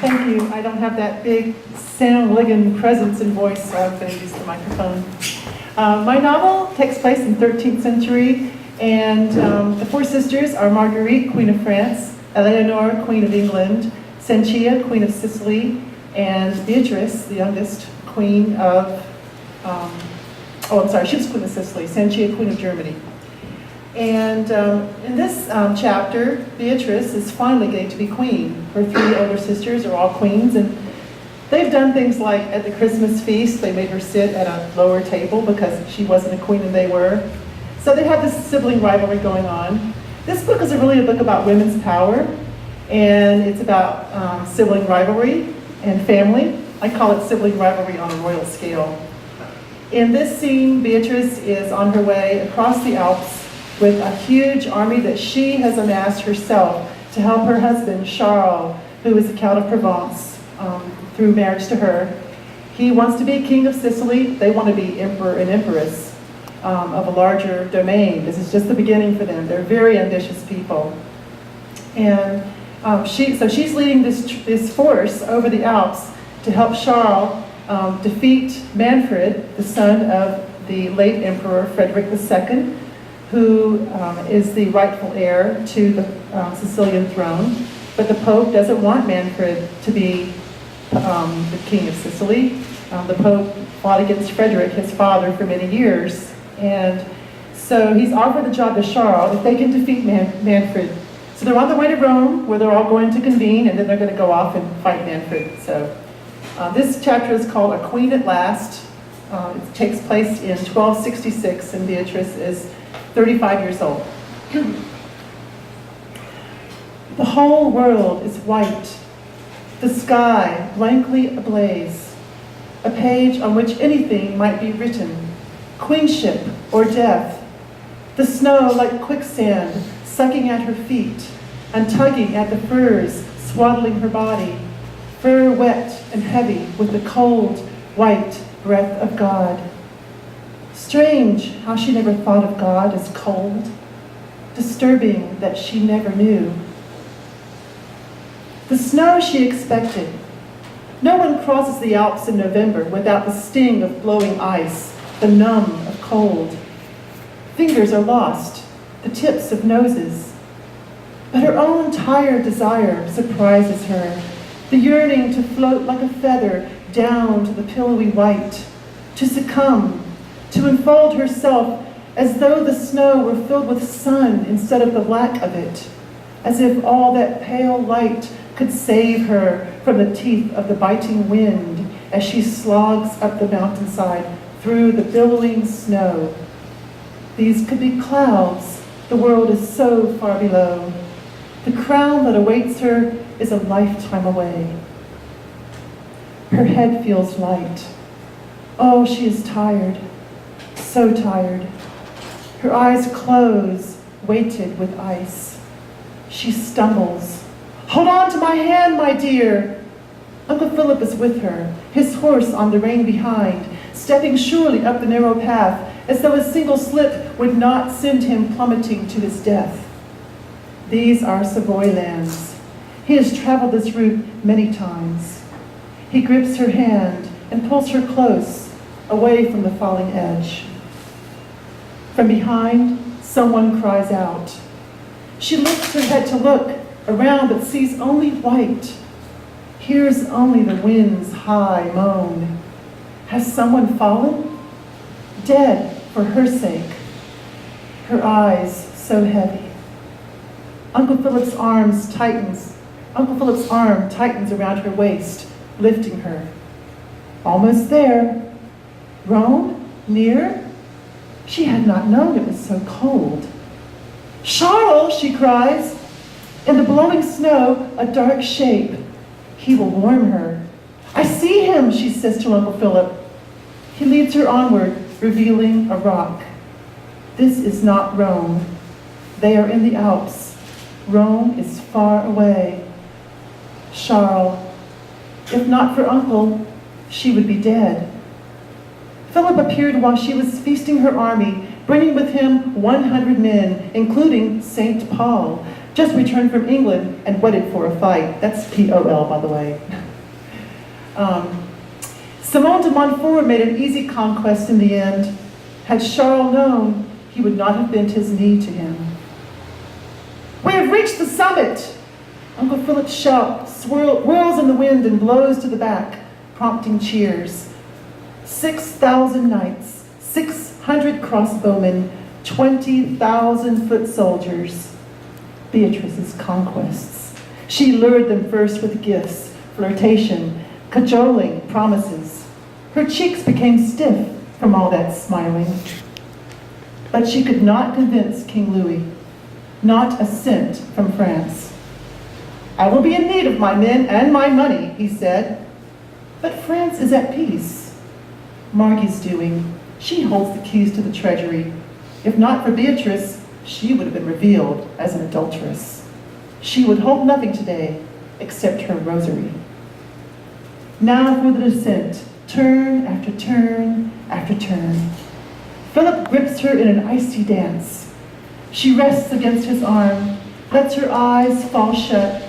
Thank you. I don't have that big sound-ligging presence and voice, so I'm going to use the microphone. My novel takes place in the 13th century, and the four sisters are Marguerite, Queen of France, Eleanor, Queen of England, Sanchia, Queen of Sicily, and Beatrice, the youngest Queen of, she was Queen of Sicily, Sanchia, Queen of Germany. And in this chapter, Beatrice is finally getting to be queen. Her three older sisters are all queens, and they've done things like at the Christmas feast, they made her sit at a lower table because she wasn't a queen and they were. So they have this sibling rivalry going on. This book is really a book about women's power, and it's about sibling rivalry and family. I call it sibling rivalry on a royal scale. In this scene, Beatrice is on her way across the Alps with a huge army that she has amassed herself to help her husband, Charles, who is the Count of Provence, through marriage to her. He wants to be king of Sicily. They want to be emperor and empress of a larger domain. This is just the beginning for them. They're very ambitious people. And she's leading this force over the Alps to help Charles defeat Manfred, the son of the late Emperor Frederick II, who is the rightful heir to the Sicilian throne. But the Pope doesn't want Manfred to be the king of Sicily. The Pope fought against Frederick, his father, for many years. And so he's offered the job to Charles if they can defeat Manfred. So they're on the way to Rome, where they're all going to convene, and then they're going to go off and fight Manfred. So this chapter is called A Queen at Last. It takes place in 1266, and Beatrice is 35 years old. The whole world is white, the sky blankly ablaze, a page on which anything might be written, queenship or death, the snow like quicksand sucking at her feet and tugging at the furs swaddling her body, fur wet and heavy with the cold, white breath of God. Strange how she never thought of God as cold, disturbing that she never knew. The snow she expected. No one crosses the Alps in November without the sting of blowing ice, the numb of cold. Fingers are lost, the tips of noses. But her own tired desire surprises her, the yearning to float like a feather down to the pillowy white, to succumb, to enfold herself as though the snow were filled with sun instead of the lack of it, as if all that pale light could save her from the teeth of the biting wind as she slogs up the mountainside through the billowing snow. These could be clouds. The world is so far below. The crown that awaits her is a lifetime away. Her head feels light. Oh, she is tired. So tired. Her eyes close, weighted with ice. She stumbles. Hold on to my hand, my dear. Uncle Philip is with her, his horse on the rein behind, stepping surely up the narrow path, as though a single slip would not send him plummeting to his death. These are Savoy lands. He has traveled this route many times. He grips her hand and pulls her close, away from the falling edge. From behind, someone cries out. She lifts her head to look around, but sees only white. Hears only the wind's high moan. Has someone fallen? Dead for her sake. Her eyes so heavy. Uncle Philip's arm tightens around her waist, lifting her. Almost there. Rome? Near? She had not known it was so cold. Charles, she cries. In the blowing snow, a dark shape. He will warm her. I see him, she says to Uncle Philip. He leads her onward, revealing a rock. This is not Rome. They are in the Alps. Rome is far away. Charles, if not for Uncle, she would be dead. Philip appeared while she was feasting her army, bringing with him 100 men, including St. Paul, just returned from England and wedded for a fight. That's P-O-L, by the way. Simon de Montfort made an easy conquest in the end. Had Charles known, he would not have bent his knee to him. "We have reached the summit!" Uncle Philip's shout whirls in the wind and blows to the back, prompting cheers. 6,000 knights, 600 crossbowmen, 20,000 foot soldiers. Beatrice's conquests. She lured them first with gifts, flirtation, cajoling, promises. Her cheeks became stiff from all that smiling. But she could not convince King Louis. Not a cent from France. "I will be in need of my men and my money," he said. "But France is at peace." Margie's doing. She holds the keys to the treasury. If not for Beatrice, she would have been revealed as an adulteress. She would hold nothing today except her rosary. Now for the descent, turn after turn after turn. Philip grips her in an icy dance. She rests against his arm, lets her eyes fall shut,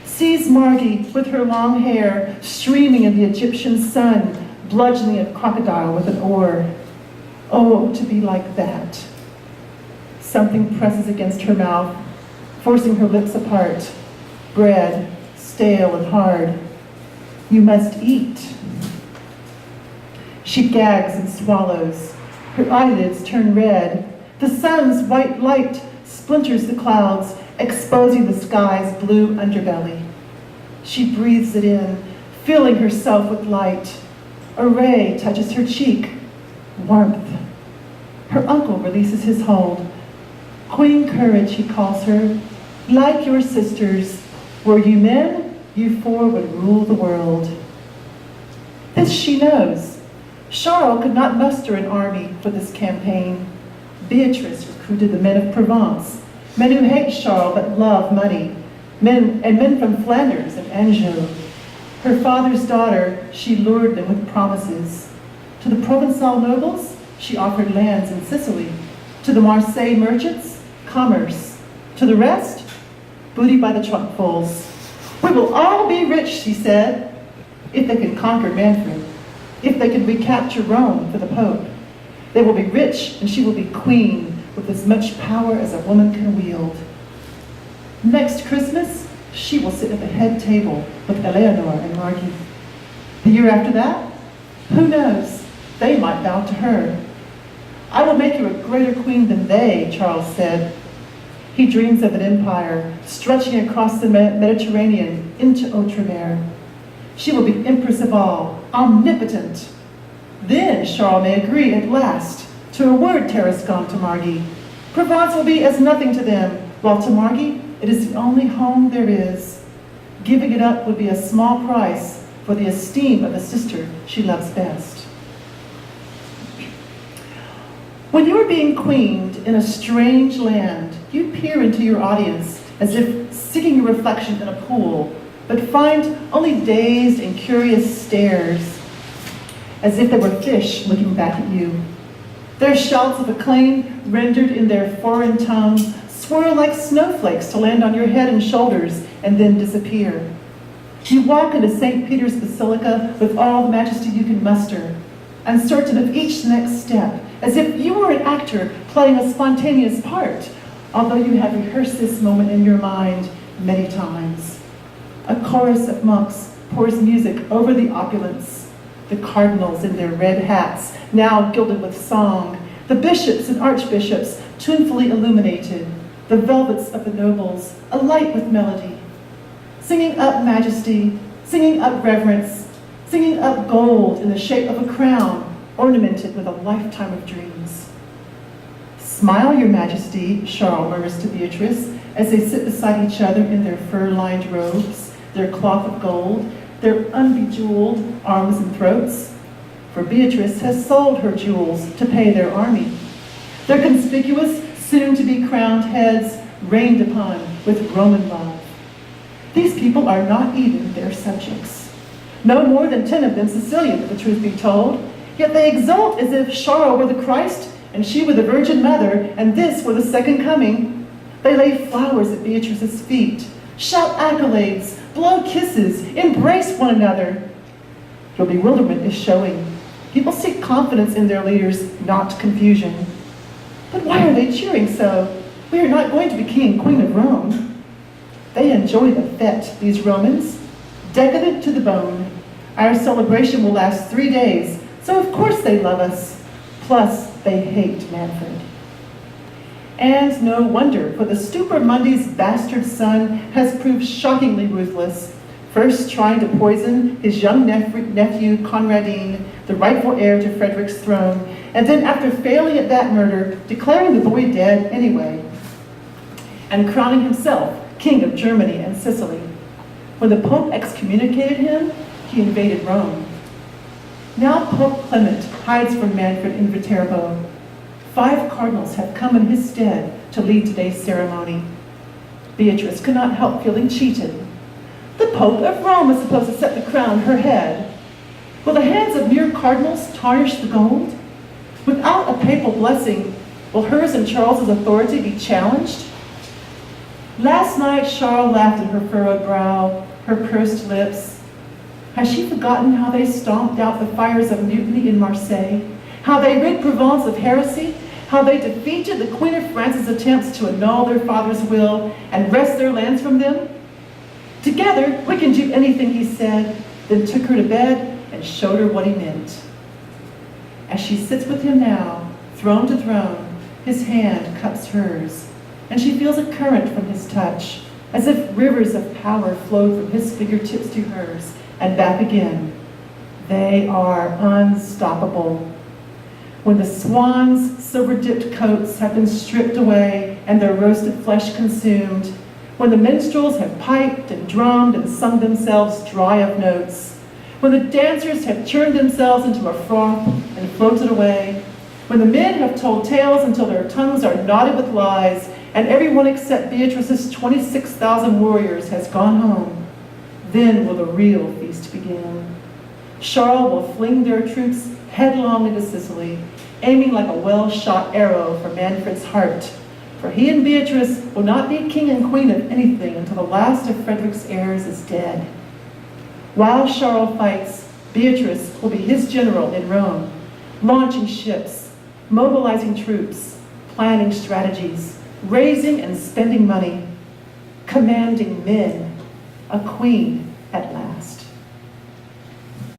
sees Margie with her long hair streaming in the Egyptian sun, bludgeoning a crocodile with an oar. Oh, to be like that. Something presses against her mouth, forcing her lips apart. Bread, stale and hard. You must eat. She gags and swallows. Her eyelids turn red. The sun's white light splinters the clouds, exposing the sky's blue underbelly. She breathes it in, filling herself with light. A ray touches her cheek. Warmth. Her uncle releases his hold. Queen Courage, he calls her. Like your sisters, were you men, you four would rule the world. This she knows. Charles could not muster an army for this campaign. Beatrice recruited the men of Provence, men who hate Charles but love money, men from Flanders and Anjou. Her father's daughter, she lured them with promises. To the Provençal nobles, she offered lands in Sicily. To the Marseille merchants, commerce. To the rest, booty by the trunkfuls. "We will all be rich," she said, "if they can conquer Manfred, if they can recapture Rome for the Pope. They will be rich, and she will be queen with as much power as a woman can wield. Next Christmas, she will sit at the head table with Eleanor and Margie. The year after that, who knows? They might bow to her. I will make you a greater queen than they," Charles said. He dreams of an empire stretching across the Mediterranean into Outremer. She will be empress of all, omnipotent. Then Charles may agree at last to a word Tarascon to Margie. Provence will be as nothing to them, while to Margie it is the only home there is. Giving it up would be a small price for the esteem of the sister she loves best. When you are being queened in a strange land, you peer into your audience as if seeking your reflection in a pool, but find only dazed and curious stares, as if they were fish looking back at you. Their shouts of acclaim, rendered in their foreign tongue, swirl like snowflakes to land on your head and shoulders and then disappear. You walk into St. Peter's Basilica with all the majesty you can muster, uncertain of each next step, as if you were an actor playing a spontaneous part, although you have rehearsed this moment in your mind many times. A chorus of monks pours music over the opulence, the cardinals in their red hats, now gilded with song, the bishops and archbishops tunefully illuminated, the velvets of the nobles alight with melody, singing up majesty, singing up reverence, singing up gold in the shape of a crown ornamented with a lifetime of dreams. "Smile, your majesty," Charles murmurs to Beatrice as they sit beside each other in their fur-lined robes, their cloth of gold, their unbejeweled arms and throats. For Beatrice has sold her jewels to pay their army. Their conspicuous, soon-to-be crowned heads rained upon with Roman love. These people are not even their subjects. No more than 10 of them Sicilian, if the truth be told, yet they exult as if Charles were the Christ and she were the Virgin Mother, and this were the second coming. They lay flowers at Beatrice's feet, shout accolades, blow kisses, embrace one another. Your bewilderment is showing. People seek confidence in their leaders, not confusion. But why are they cheering so? We are not going to be king and queen of Rome. They enjoy the fete, these Romans, decadent to the bone. Our celebration will last 3 days, so of course they love us. Plus, they hate Manfred. And no wonder, for the Stupor Mundi's bastard son has proved shockingly ruthless, first trying to poison his young nephew Conradin, the rightful heir to Frederick's throne, and then after failing at that murder, declaring the boy dead anyway, and crowning himself king of Germany and Sicily. When the Pope excommunicated him, he invaded Rome. Now Pope Clement hides from Manfred in Viterbo. 5 cardinals have come in his stead to lead today's ceremony. Beatrice could not help feeling cheated. The Pope of Rome is supposed to set the crown on her head. Will the hands of mere cardinals tarnish the gold? Without a papal blessing, will hers and Charles's authority be challenged? Last night, Charles laughed at her furrowed brow, her pursed lips. Has she forgotten how they stomped out the fires of mutiny in Marseille? How they rid Provence of heresy? How they defeated the Queen of France's attempts to annul their father's will and wrest their lands from them? Together, we can do anything, he said, then took her to bed and showed her what he meant. As she sits with him now, throne to throne, his hand cups hers, and she feels a current from his touch, as if rivers of power flowed from his fingertips to hers and back again. They are unstoppable. When the swans' silver-dipped coats have been stripped away and their roasted flesh consumed, when the minstrels have piped and drummed and sung themselves dry of notes, when the dancers have churned themselves into a froth and floated away, when the men have told tales until their tongues are knotted with lies, and everyone except Beatrice's 26,000 warriors has gone home, then will the real feast begin. Charles will fling their troops headlong into Sicily, aiming like a well-shot arrow for Manfred's heart, for he and Beatrice will not be king and queen of anything until the last of Frederick's heirs is dead. While Charles fights, Beatrice will be his general in Rome, launching ships, mobilizing troops, planning strategies, raising and spending money, commanding men, a queen at last.